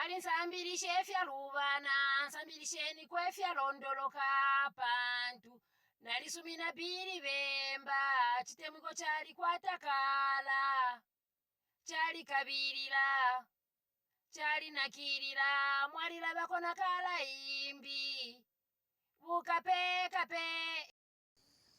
Pali nsambilishe fya luvana, nsambilisheni kwe fya londoloka pantu. Nalisumina bili bemba, chitemwiko chali kwatakala. Chali kabilila, chali nakilila, mwalila bakona kala imbi. Bukape kape.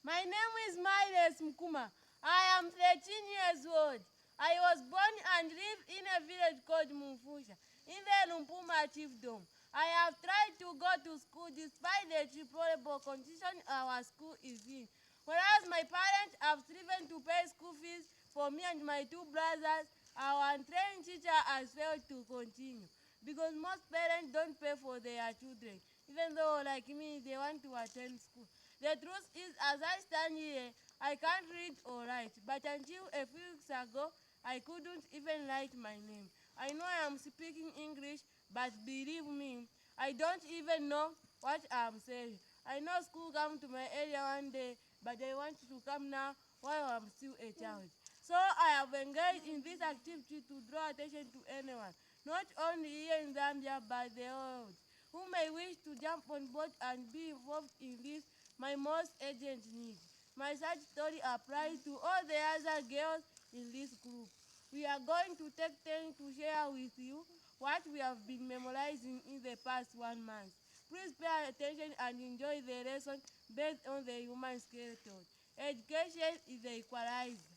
My name is Miles Mkuma. I am 13 years old. I was born and live in a village called Mumfunsha, in the Lumpuma chiefdom. I have tried to go to school despite the deplorable condition our school is in. Whereas my parents have striven to pay school fees for me and my two brothers, our trained teacher has failed to continue because most parents don't pay for their children, even though, like me, they want to attend school. The truth is, as I stand here, I can't read or write, but until a few weeks ago, I couldn't even write my name. I know I am speaking English, but believe me, I don't even know what I'm saying. I know school come to my area one day, but I want to come now while I'm still a child. So I have engaged in this activity to draw attention to anyone, not only here in Zambia, but the world, who may wish to jump on board and be involved in this my most urgent need. My sad story applies to all the other girls in this group. We are going to take time to share with you what we have been memorizing in the past 1 month. Please pay attention and enjoy the lesson based on the human skeleton. Education is the equalizer.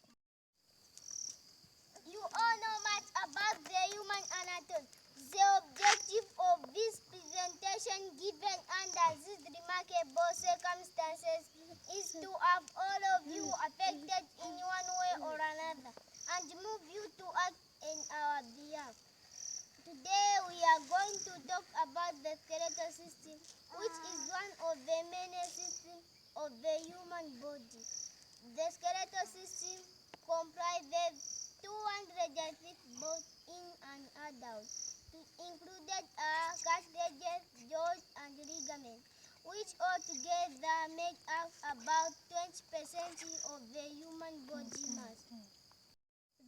You all know much about the human anatomy. The objective of this presentation given under these remarkable circumstances is to have all of you affected in one way or another and move you to act in our behalf. Today we are going to talk about the skeletal system, which is one of the many systems of the human body. The skeletal system comprises 250 bones in an adult. Included are cartilages, joints, and ligaments, which altogether make up about 20% of the human body mass.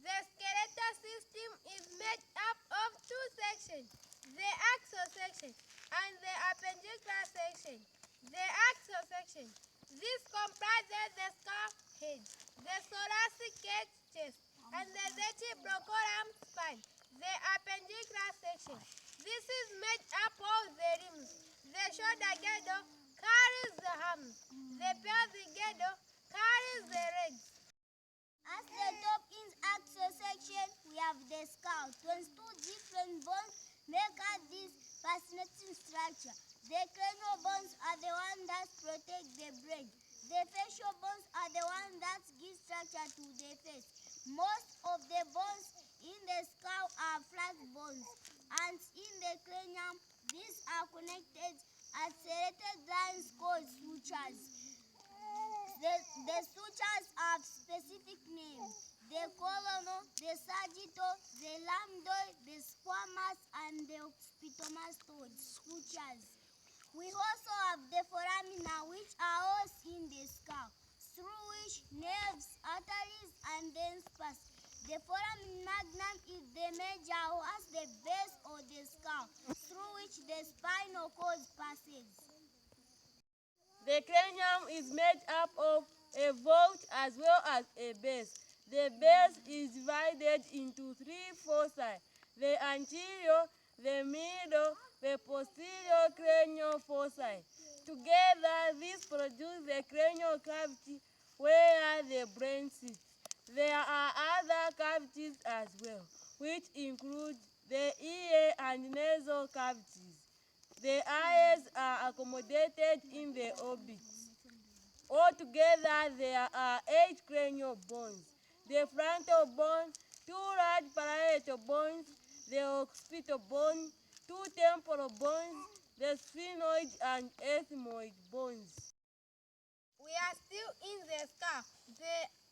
The skeletal system is made up of two sections, the axial section and the appendicular section. The axial section, this comprises the skull head, the thoracic chest, and the vertebral column spine. The appendicular section, this is made up of the limbs. The shoulder girdle carries the arms. The pelvic girdle carries the legs. As the top in axial section, we have the skull. 22 different bones make up this fascinating structure. The cranial bones are the ones that protect the brain. The facial bones are the ones that give structure to the face. Most of the bones in the skull are flat bones, and in the cranium, these are connected as serrated lines called sutures. The sutures have specific names: the coronal, the sagittal, the lambdoid, the squamous, and the occipitomastoid sutures. We also have the foramina, which are holes in the skull, through which nerves, arteries, and veins pass. The foramen magnum is the major who has the base of the skull, through which the spinal cord passes. The cranium is made up of a vault as well as a base. The base is divided into 3 foci: the anterior, the middle, the posterior cranial foci. Together, these produce the cranial cavity where the brain sits. There are other cavities as well, which include the ear and nasal cavities. The eyes are accommodated in the orbit. Altogether, there are 8 cranial bones: the frontal bone, 2 large parietal bones, the occipital bone, 2 temporal bones, the sphenoid and ethmoid bones. We are still in the skull.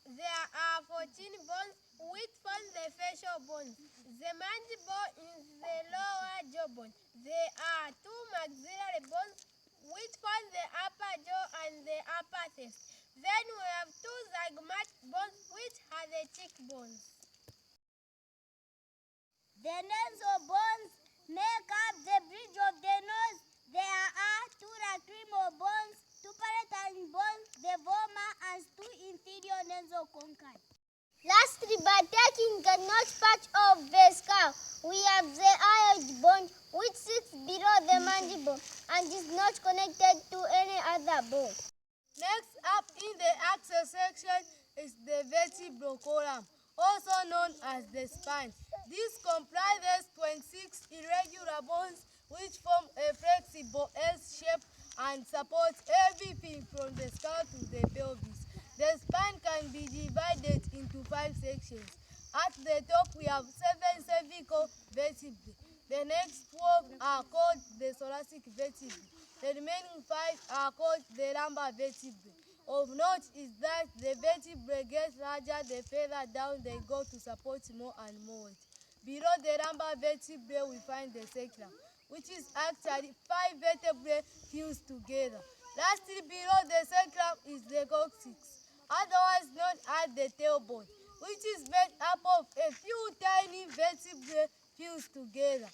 There are 14 bones which form the facial bones. The mandible is the lower jawbone. There are 2 maxillary bones which form the upper jaw and the upper teeth. Then we have 2 zygomatic bones which are the cheekbones. The nasal bones make are not part of the skull. We have the hyoid bone which sits below the mandible and is not connected to any other bone. Next up in the axle section is the vertebral column, also known as the spine. This comprises 26 irregular bones which form a flexible S shape and supports everything from the skull to the pelvis. The spine can be divided into 5 sections. At the top we have 7 cervical vertebrae. The next 12 are called the thoracic vertebrae. The remaining 5 are called the lumbar vertebrae. Of note is that the vertebrae get larger the further down they go to support more and more weight. Below the lumbar vertebrae we find the sacrum, which is actually 5 vertebrae fused together. Lastly, below the sacrum is the coccyx, otherwise known as the tailbone, which is made up of a few tiny vertebrae fused together.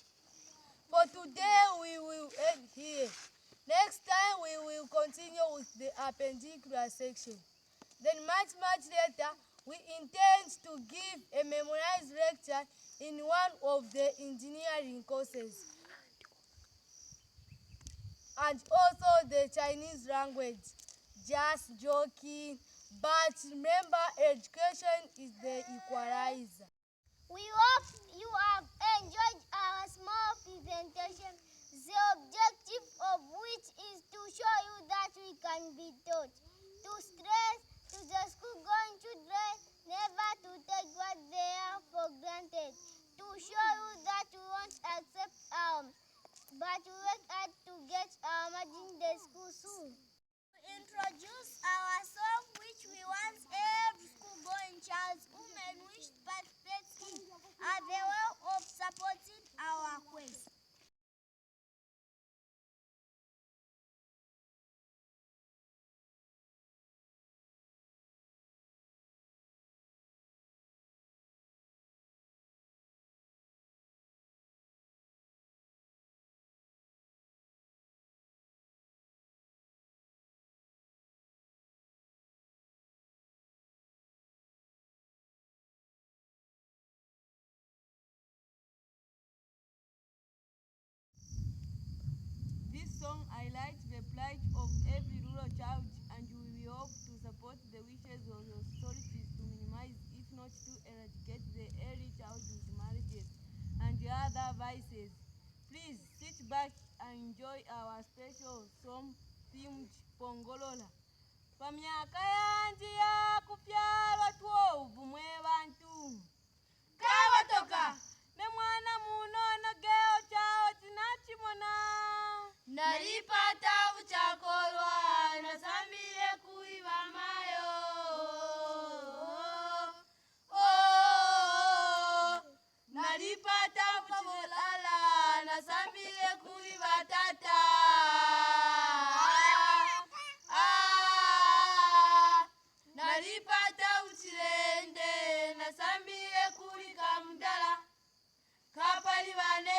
For today we will end here. Next time we will continue with the appendicular section. Then much later we intend to give a memorized lecture in one of the engineering courses and also the Chinese language. Just joking, but remember, education is the equalizer. We hope you have enjoyed our small presentation, the objective of which is to show you that we can be taught. To stress to the school-going children never to take what they are for granted. To show you that we won't accept but we work hard to get our margin the school soon. To introduce our song which we want every school-going child, women wish to participate in, as a way of supporting our quest. This song highlights the plight of every rural child, and we hope to support the wishes of the authorities to minimize, if not to eradicate, the early childhood marriages and the other vices. Please sit back and enjoy our special song themed Pongolola. Pamyaka yanji ya kupyalwa 12 mwe bantu. Kabatoka ne mwana munono geo chao tinachimona. Nalipata uchakolwa nasambile kuiba mayo. Nalipata uchakolala nasambile kuiba tata. Nalipata uchilende nasambile kulika mdala. Kapali bane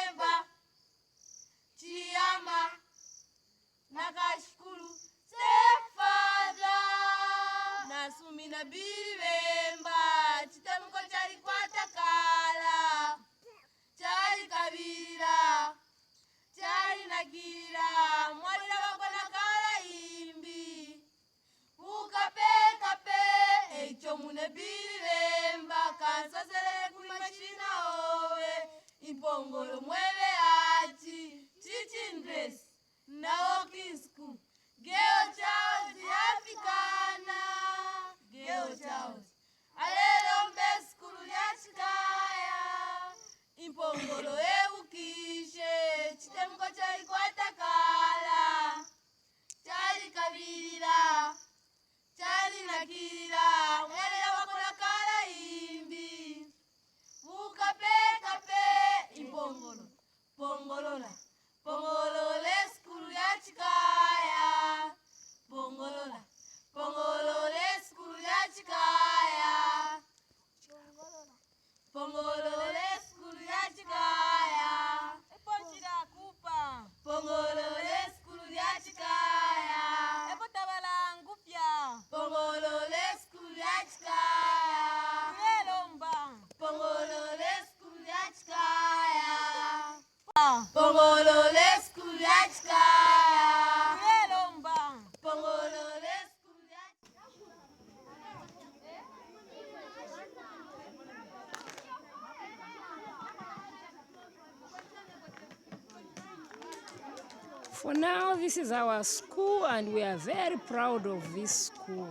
For now, this is our school, and we are very proud of this school.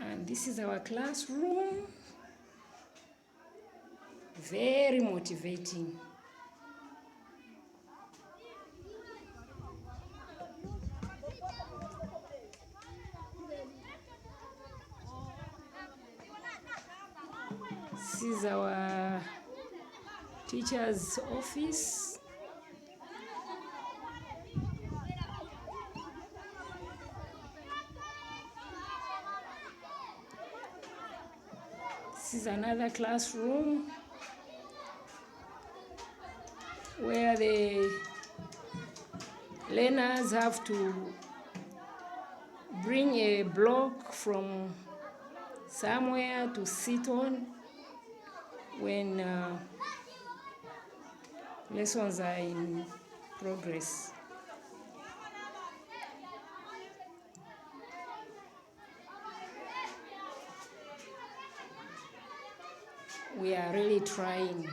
And this is our classroom. Very motivating. This is our teacher's office. This is another classroom where the learners have to bring a block from somewhere to sit on when lessons are in progress. We are really trying.